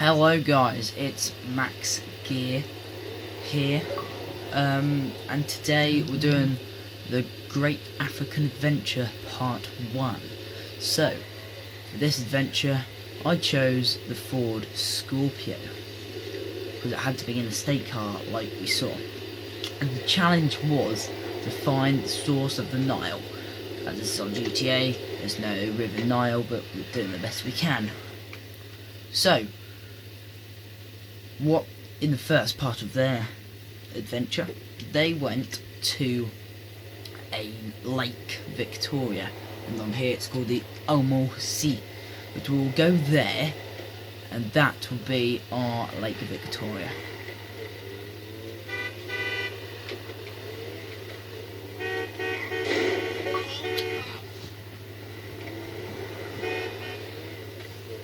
Hello guys, it's Max Gear here, and today we're doing the Great African Adventure Part 1. So, for this adventure, I chose the Ford Scorpio, because it had to be in a state car like we saw. And the challenge was to find the source of the Nile. As this is on GTA, there's no River Nile, but we're doing the best we can. So, what in the first part of their adventure, they went to a Lake Victoria, and on here it's called the Omo Sea. But we'll go there, and that will be our Lake Victoria.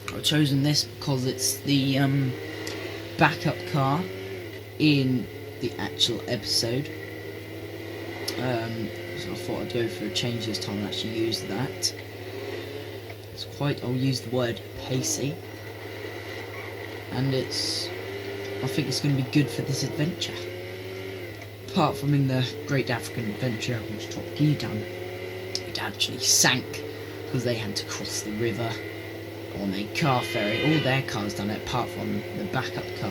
I've chosen this because it's the backup car in the actual episode. So I thought I'd go for a change this time and actually use that. I'll use the word pacey, and I think it's going to be good for this adventure. Apart from in the Great African Adventure, which Top Gear done, it actually sank because they had to cross the river on a car ferry. All their cars done it, apart from the backup car,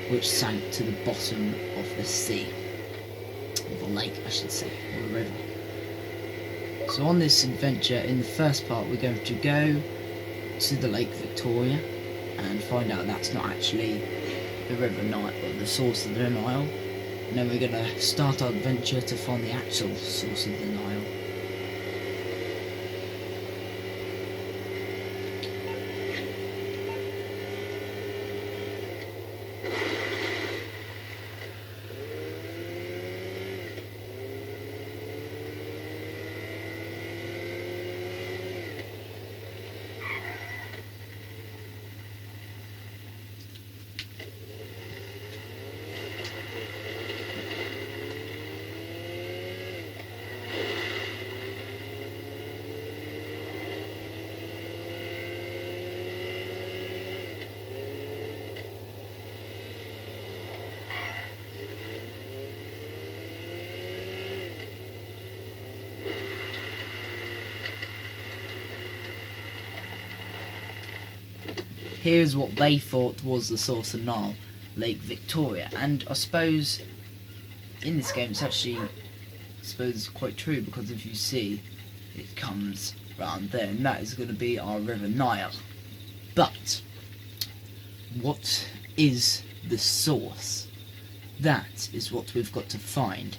which sank to the bottom of the sea, or the lake I should say, or the river. So on this adventure, in the first part, we're going to go to the Lake Victoria and find out that's not actually the River Nile, or the source of the Nile. And then we're going to start our adventure to find the actual source of the Nile. Here's what they thought was the source of Nile, Lake Victoria, and I suppose in this game it's actually, quite true, because if you see, it comes round there, and that is going to be our River Nile. But what is the source? That is what we've got to find.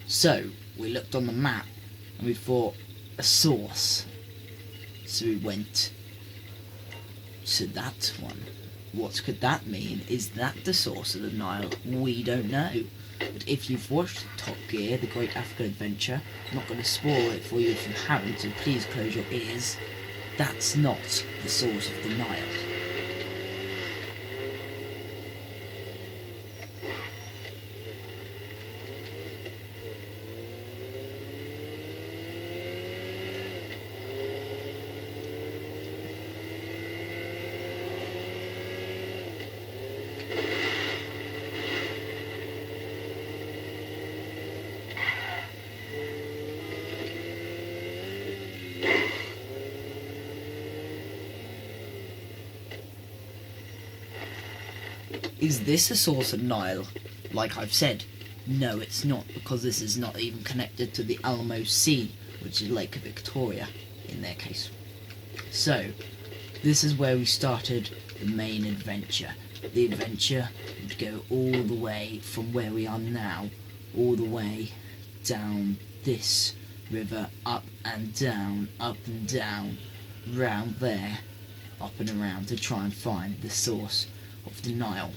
So we looked on the map and we thought a source, so we went to that one. What could that mean? Is that the source of the Nile? We don't know. But if you've watched Top Gear, The Great African Adventure, I'm not going to spoil it for you if you haven't, so please close your ears. That's not the source of the Nile. Is this a source of Nile? Like I've said, no it's not, because this is not even connected to the Alamo Sea, which is Lake Victoria in their case. So, this is where we started the main adventure. The adventure would go all the way from where we are now, all the way down this river, up and down, round there, up and around, to try and find the source of the Nile.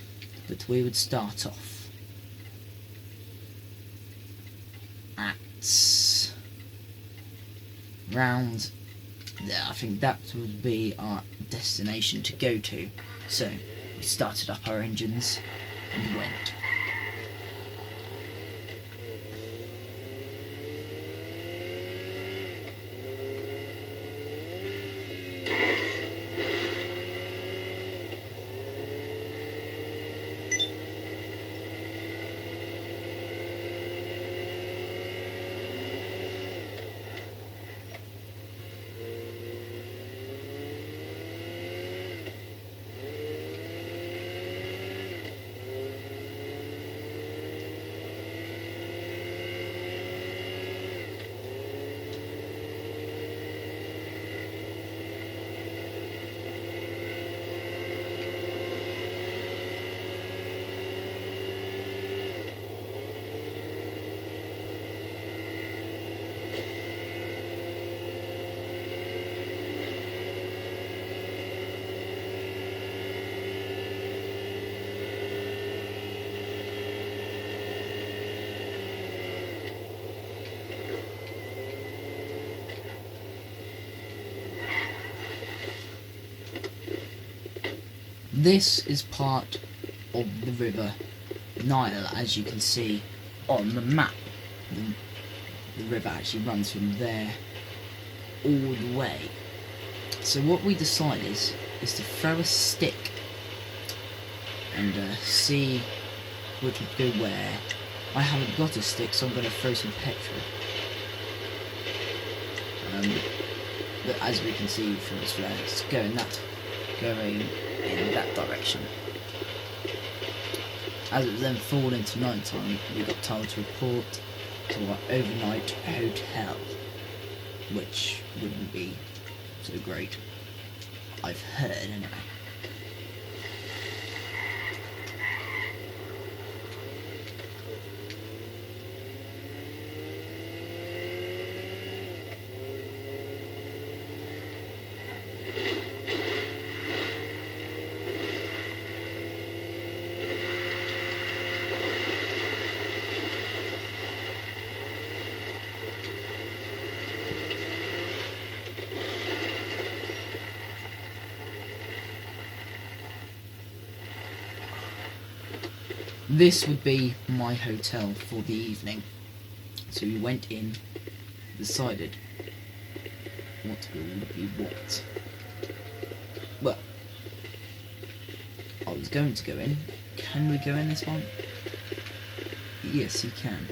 But we would start off at round there. I think that would be our destination to go to. So we started up our engines and went. This is part of the River Nile, as you can see on the map. The river actually runs from there all the way. So what we decided is to throw a stick and see which would go where. I haven't got a stick, so I'm going to throw some petrol. But as we can see from this road, it's going in that direction. As it was then falling into night time, we got told to report to our overnight hotel, which wouldn't be so great. I've heard anyway. This would be my hotel for the evening. So we went in, decided what would be what. Well, I was going to go in. Can we go in this one? Yes, you can.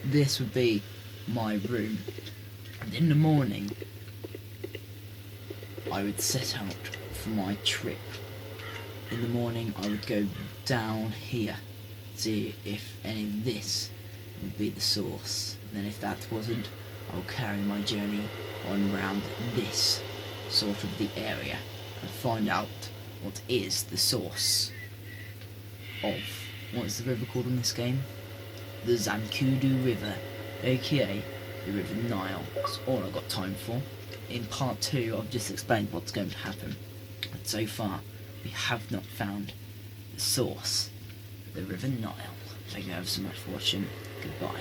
This would be my room. And in the morning, I would set out for my trip. In the morning, I would go down here, see if any of this would be the source. And then if that wasn't, I'll carry my journey on round this sort of the area and find out what is the source of, what is the river called in this game? The Zancudo River, aka the River Nile. That's all I've got time for. In part 2, I've just explained what's going to happen. But so far, we have not found the source, the River Nile. Thank you ever so much for watching. Goodbye.